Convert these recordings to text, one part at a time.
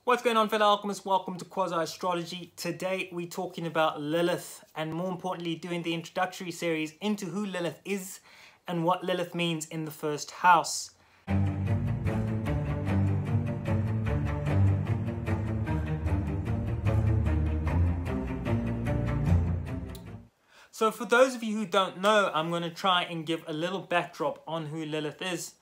What's going on, fellow alchemists? Welcome to Quasi Astrology. Today we're talking about Lilith and more importantly doing the introductory series into who Lilith is and what Lilith means in the first house. So for those of you who don't know, I'm going to try and give a little backdrop on who Lilith is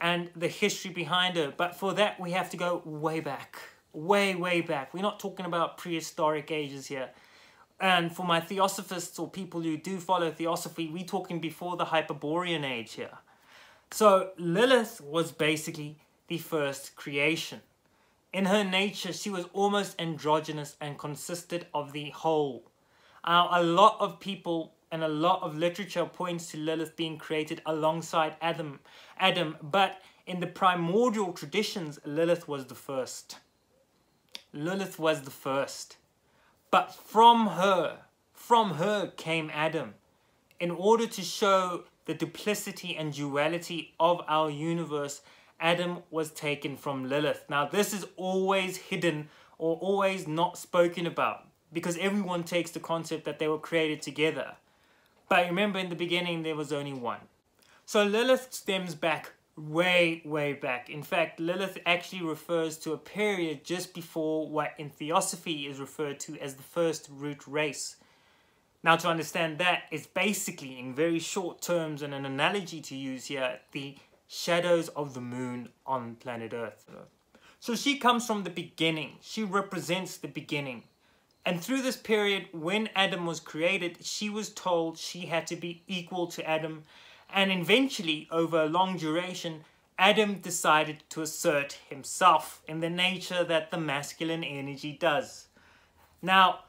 and the history behind her. But for that we have to go way back. Way back. We're not talking about prehistoric ages here. And for my Theosophists or people who do follow Theosophy, we're talking before the Hyperborean age here. So Lilith was basically the first creation. In her nature, she was almost androgynous and consisted of the whole. A lot of people and a lot of literature points to Lilith being created alongside Adam, but in the primordial traditions, Lilith was the first. Lilith was the first. But from her came Adam. In order to show the duplicity and duality of our universe, Adam was taken from Lilith. Now this is always hidden or always not spoken about because everyone takes the concept that they were created together. But remember, in the beginning there was only one. So Lilith stems back way back. In fact, Lilith actually refers to a period just before what in Theosophy is referred to as the first root race. Now to understand that, it's basically in very short terms and an analogy to use here, the shadows of the moon on planet Earth. So she comes from the beginning. She represents the beginning. And through this period, when Adam was created, she was told she had to be equal to Adam. And eventually, over a long duration, Adam decided to assert himself in the nature that the masculine energy does. Now,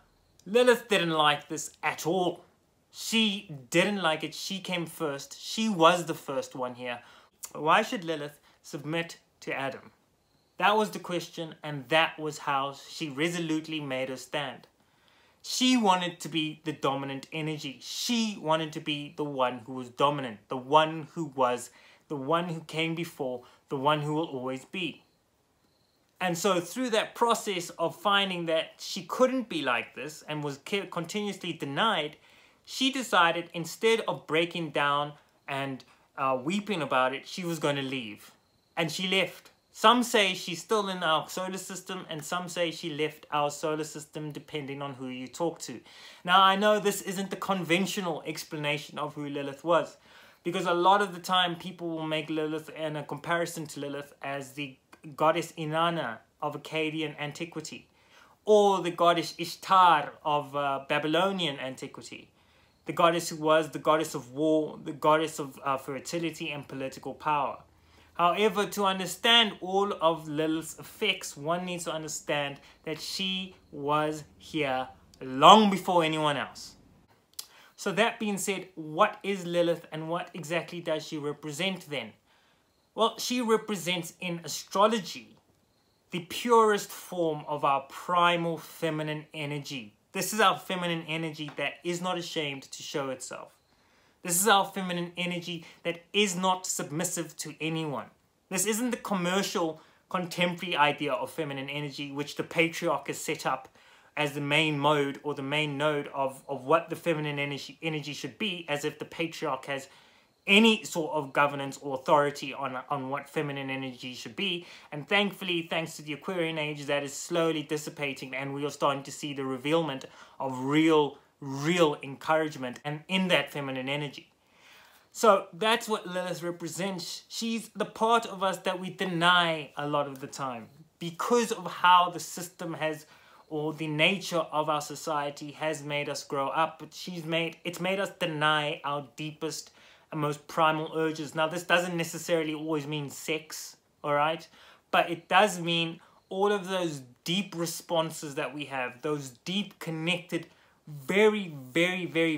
Lilith didn't like this at all. She didn't like it. She came first. She was the first one here. Why should Lilith submit to Adam? That was the question, and that was how she resolutely made her stand. She wanted to be the dominant energy. She wanted to be the one who was dominant, the one who was, the one who came before, the one who will always be. And so through that process of finding that she couldn't be like this and was continuously denied, she decided instead of breaking down and weeping about it, she was going to leave. And she left. Some say she's still in our solar system and some say she left our solar system depending on who you talk to. Now I know this isn't the conventional explanation of who Lilith was because a lot of the time people will make Lilith and a comparison to Lilith as the goddess Inanna of Akkadian antiquity or the goddess Ishtar of Babylonian antiquity. The goddess who was the goddess of war, the goddess of fertility and political power. However, to understand all of Lilith's effects, one needs to understand that she was here long before anyone else. So that being said, what is Lilith and what exactly does she represent then? Well, she represents in astrology the purest form of our primal feminine energy. This is our feminine energy that is not ashamed to show itself. This is our feminine energy that is not submissive to anyone. This isn't the commercial contemporary idea of feminine energy which the patriarch has set up as the main mode or the main node of what the feminine energy should be, as if the patriarch has any sort of governance or authority on what feminine energy should be. And thankfully, thanks to the Aquarian age, that is slowly dissipating and we are starting to see the revealment of real encouragement and in that feminine energy. So that's what Lilith represents. She's the part of us that we deny a lot of the time because of how the system has, or the nature of our society has made us grow up. But it's made us deny our deepest and most primal urges. Now this doesn't necessarily always mean sex, all right? But it does mean all of those deep responses that we have, those deep connected, very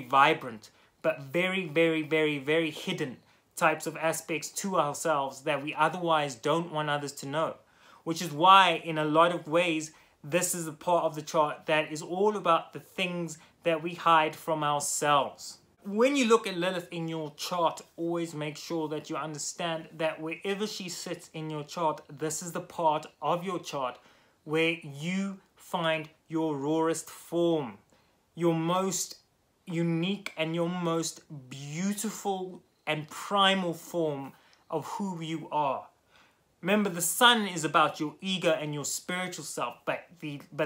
vibrant, but very hidden types of aspects to ourselves that we otherwise don't want others to know. Which is why, in a lot of ways, this is a part of the chart that is all about the things that we hide from ourselves. When you look at Lilith in your chart, always make sure that you understand that wherever she sits in your chart, this is the part of your chart where you find your rawest form, your most unique and your most beautiful and primal form of who you are. Remember, the sun is about your ego and your spiritual self, but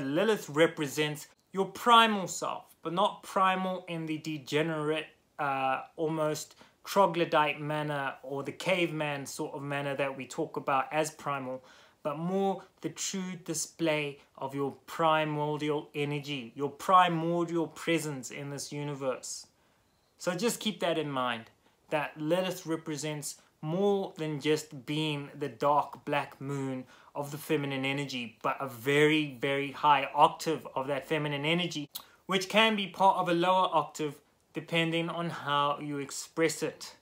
Lilith represents your primal self, but not primal in the degenerate, almost troglodyte manner or the caveman sort of manner that we talk about as primal, but more the true display of your primordial energy, your primordial presence in this universe. So just keep that in mind, that Lilith represents more than just being the dark black moon of the feminine energy, but a very, very high octave of that feminine energy, which can be part of a lower octave depending on how you express it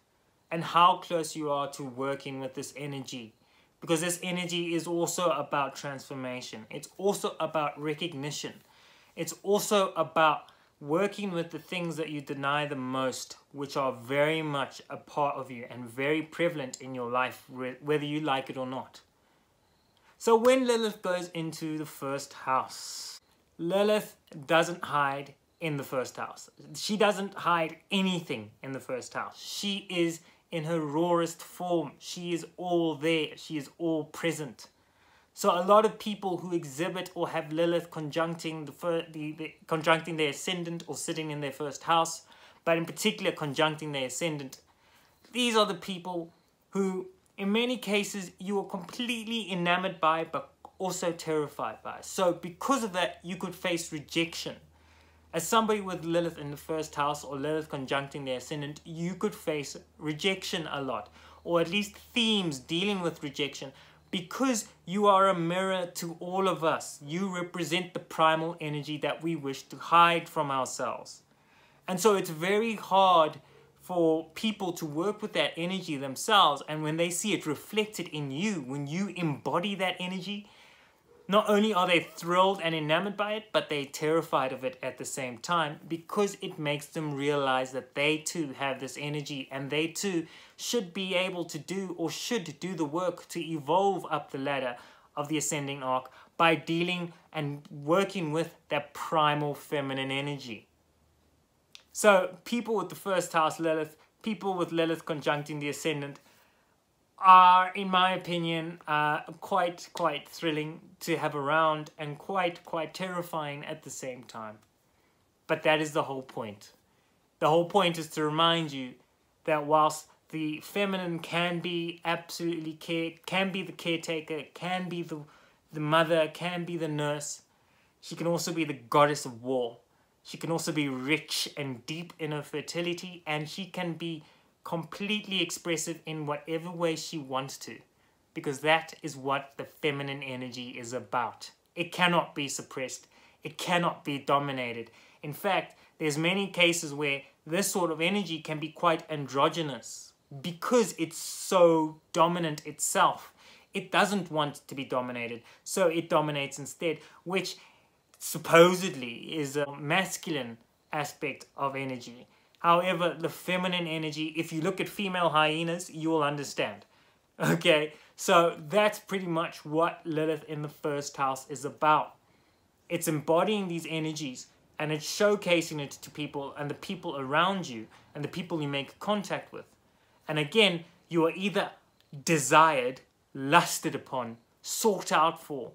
and how close you are to working with this energy. Because this energy is also about transformation. It's also about recognition. It's also about working with the things that you deny the most, which are very much a part of you and very prevalent in your life, whether you like it or not. So when Lilith goes into the first house, Lilith doesn't hide in the first house. She doesn't hide anything in the first house. She is in her rawest form. She is all there. She is all present. So a lot of people who exhibit or have Lilith conjuncting conjuncting their ascendant or sitting in their first house, but in particular conjuncting their ascendant, these are the people who, in many cases, you are completely enamored by, but also terrified by. So because of that, you could face rejection. As somebody with Lilith in the first house or Lilith conjuncting their ascendant, you could face rejection a lot, or at least themes dealing with rejection, because you are a mirror to all of us. You represent the primal energy that we wish to hide from ourselves. And so it's very hard for people to work with that energy themselves, and when they see it reflected in you, when you embody that energy, not only are they thrilled and enamored by it, but they're terrified of it at the same time, because it makes them realize that they too have this energy and they too should be able to do, or should do, the work to evolve up the ladder of the ascending arc by dealing and working with that primal feminine energy. So people with the first house Lilith, people with Lilith conjuncting the ascendant, are, in my opinion, quite thrilling to have around and quite terrifying at the same time. But that is the whole point. The whole point is to remind you that whilst the feminine can be absolutely can be the caretaker, can be the mother, can be the nurse, she can also be the goddess of war. She can also be rich and deep in her fertility, and she can be completely expressive in whatever way she wants to, because that is what the feminine energy is about. It cannot be suppressed. It cannot be dominated. In fact, there's many cases where this sort of energy can be quite androgynous because it's so dominant itself. It doesn't want to be dominated, so it dominates instead, which supposedly is a masculine aspect of energy. However, the feminine energy, if you look at female hyenas, you will understand. Okay, so that's pretty much what Lilith in the first house is about. It's embodying these energies and it's showcasing it to people and the people around you and the people you make contact with. And again, you are either desired, lusted upon, sought out for,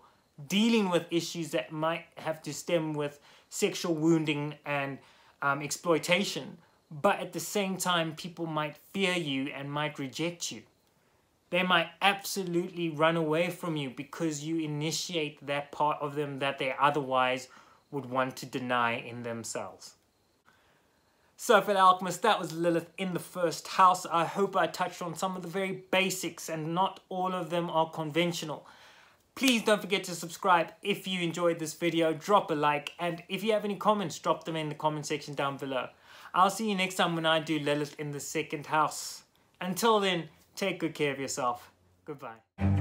dealing with issues that might have to stem with sexual wounding and exploitation, but at the same time, people might fear you and might reject you. They might absolutely run away from you because you initiate that part of them that they otherwise would want to deny in themselves. So fellow alchemists, that was Lilith in the first house. I hope I touched on some of the very basics, and not all of them are conventional. Please don't forget to subscribe if you enjoyed this video. Drop a like, and if you have any comments, drop them in the comment section down below. I'll see you next time when I do Lilith in the second house. Until then, take good care of yourself. Goodbye.